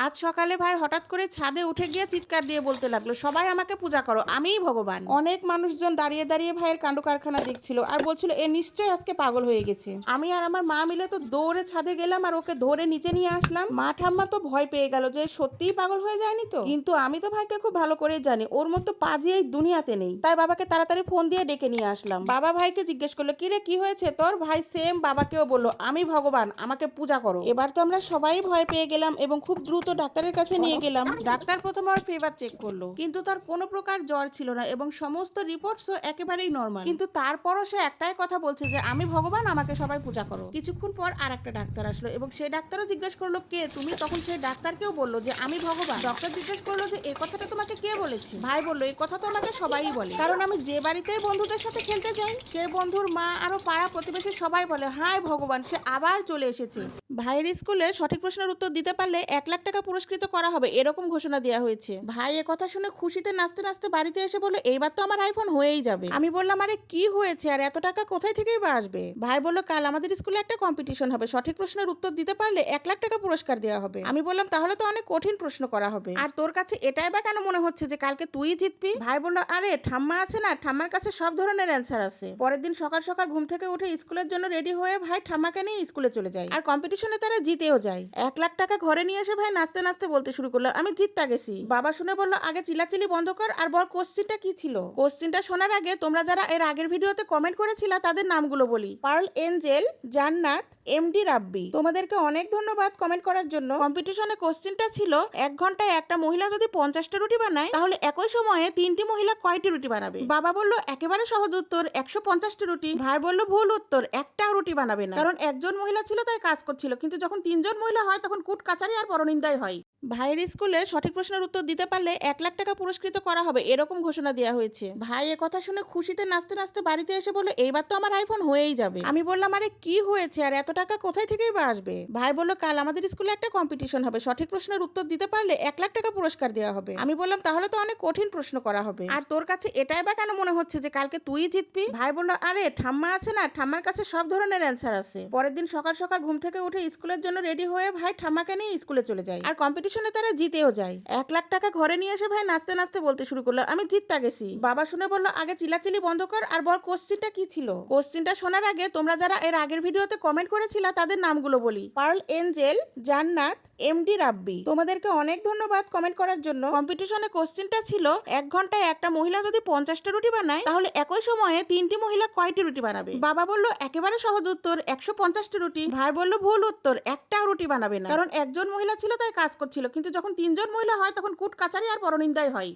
আজ সকালে ভাই হঠাৎ করে ছাদে উঠে গিয়ে চিৎকার দিয়ে বলতে লাগলো, সবাই আমাকে পূজা করো, আমিই ভগবান। অনেক মানুষজন দাঁড়িয়ে দাঁড়িয়ে ভাইয়ের কাণ্ড কারখানা দেখছিল আর বলছিল এ নিশ্চয়ই আজকে পাগল হয়ে গেছে। আমি আর আমার মা মিলে তো দৌড়ে ছাদে গেলাম আর ওকে ধরে নিচে নিয়ে আসলাম। মা ঠাম্মা তো ভয় পেয়ে গেল যে সত্যিই পাগল হয়ে যায়নি তো। কিন্তু আমি তো ভাইকে খুব ভালো করে জানি ওর মতো পাজি এই দুনিয়াতে নেই। তাই বাবাকে তাড়াতাড়ি ফোন দিয়ে ডেকে নিয়ে আসলাম। বাবা ভাইকে জিজ্ঞেস করলো, কিরে কি হয়েছে তোর? ভাই সেম বাবাকেও বললো, আমি ভগবান, আমাকে পূজা করো। এবার তো আমরা সবাই ভয় পেয়ে গেলাম এবং খুব দ্রুত ডাক্তারের কাছে নিয়ে গেলাম। ডাক্তার প্রথমে ওর ফিভার চেক করলো, কিন্তু তার কোনো প্রকার জ্বর ছিল না এবং সমস্ত রিপোর্টসও একেবারেই নরমাল। কিন্তু তারপরও সে একটাই কথা বলছে যে আমি ভগবান, আমাকে সবাই পূজা করো। কিছুক্ষণ পর আর একটা ডাক্তার আসলো এবং সেই ডাক্তারও জিজ্ঞেস করলো, কে তুমি? তখন সেই ডাক্তারকেও বললো যে আমি ভগবান। ডক্টর জিজ্ঞেস করলো যে এই কথাটা তোমাকে কে বলেছে? ভাই বললো, এই কথা তো আমাকে সবাই বলে, কারণ আমি যে বাড়িতেই বন্ধুদের সাথে খেলতে যাই সেই বন্ধুর মা আরো পাড়া প্রতিবেশী সবাই বলে, হায় ভগবান, সে আবার চলে এসেছে। ভাইয়ের স্কুলে সঠিক প্রশ্নের উত্তর দিতে পারলে 1 লাখ টাকা পুরস্কৃত করা হবে, এরকম ঘোষণা দেওয়া হয়েছে। ভাই এ কথা শুনে খুশিতে নাচতে নাচতে বাড়িতে এসে বলল, এইবার তো আমার আইফোন হয়েই যাবে। আমি বললাম, আরে কি হয়েছে আর এত টাকা কোথায় থেকেই বা আসবে? ভাই বলল, কাল আমাদের স্কুলে একটা কম্পিটিশন হবে, সঠিক প্রশ্নের উত্তর দিতে পারলে 1 লাখ টাকা পুরস্কার দেওয়া হবে। আমি বললাম, তাহলে তো অনেক কঠিন প্রশ্ন করা হবে, আর তোর কাছে এটাই বা কেন মনে হচ্ছে যে কালকে তুই জিতবি? ভাই বলল, আরে ঠাম্মা আছে না, ঠাম্মার কাছে সব ধরনের অ্যান্সার আছে। পরের দিন সকাল সকাল ঘুম থেকে উঠে স্কুলের জন্য রেডি হয়ে ভাই ঠাম্মাকে নিয়ে স্কুলে চলে যায় আর কম্পিটিশনে তারা জিতেও যায়। 1 লাখ টাকা ঘরে নিয়ে এসে ভাই নাচতে নাচতে বলতে শুরু করলো, আমি জিততে গেছি। বাবা শুনে বলল, আগে চিলাচিলি বন্ধ কর আর বল কোশ্চিনটা কি ছিল। কোশ্চিনটা শোনার আগে তোমরা যারা এর আগের ভিডিওতে কমেন্ট করেছিলা তাদের নামগুলো বলি। পার্ল এঞ্জেল, জান্নাত, এমডি রাব্বি, তোমাদেরকে অনেক ধন্যবাদ কমেন্ট করার জন্য। কম্পিটিশনে কোশ্চিনটা ছিল, 1 ঘন্টায় একটা মহিলা যদি 50টা রুটি বানায় তাহলে একই সময়ে 3টি মহিলা কয়টি রুটি বানাবে? বাবা বলল, একেবারে সহজ উত্তর, 150টা রুটি। ভাই বলল, ভুল উত্তর, একটাও রুটি বানাবে না, কারণ একজন মহিলা ছিল তাই কাজ করছিল, কিন্তু যখন 3জন মহিলা হয় তখন কুট কাচারি আর পরনিন্দাই হয়। ভাইয়ের স্কুলে সঠিক প্রশ্নের উত্তর দিতে পারলে 1 লাখ টাকা পুরস্কৃত করা হবে, এরকম ঘোষণা দেওয়া হয়েছে। ভাই এ কথা শুনে খুশিতে নাচতে নাচতে বাড়িতে এসে বলল, এইবার তো আমার আইফোন হয়েই যাবে। আমি বললাম, আরে কি হয়েছে আর এত টাকা কোথায় থেকেই বা আসবে? ভাই বলল, কাল আমাদের স্কুলে একটা কম্পিটিশন হবে, সঠিক প্রশ্নের উত্তর দিতে পারলে 1 লাখ টাকা পুরস্কার দেওয়া হবে। আমি বললাম, তাহলে তো অনেক কঠিন প্রশ্ন করা হবে, আর তোর কাছে এটাই বা কেন মনে হচ্ছে যে কালকে তুই জিতবি? ভাই বলল, আরে ঠাম্মা আছে না, ঠাম্মার কাছে সব ধরনের অ্যান্সার আছে। পরের দিন সকাল সকাল ঘুম থেকে উঠে স্কুলের জন্য রেডি হয়ে ভাই ঠাম্মাকে নিয়ে স্কুলে চলে যায় আর কম্পিটিশনে তারা জিতেও যায়। 1 লাখ টাকা ঘরে নিয়ে এসে ভাই নাচতে নাচতে বলতে শুরু করলো, আমি জিততে গেছি। বাবা শুনে বলল, আগে চিলাচিলি বন্ধ কর আর বল কোশ্চিনটা কি ছিল। কোশ্চিনটা শোনার আগে তোমরা যারা এর আগের ভিডিওতে কমেন্ট করেছিলা তাদের নামগুলো বলি। পার্ল এঞ্জেল, জান্নাত, এমডি রাব্বি, তোমাদেরকে অনেক ধন্যবাদ কমেন্ট করার জন্য। কম্পিটিশনে কোশ্চিনটা ছিল, 1 ঘন্টায় একটা মহিলা যদি 50টা রুটি বানায় তাহলে একই সময়ে 3টি মহিলা কয়টি রুটি বানাবে? বাবা বলল, একেবারে সহজ উত্তর, 150টা রুটি। ভাই বলল, ভুল উত্তর, একটাও রুটি বানাবে না, কারণ একজন মহিলা ছিল তাই কাজ করছিল, কিন্তু যখন 3জন মহিলা হয় তখন কুট কাচারি আর পরনিন্দাই হয়।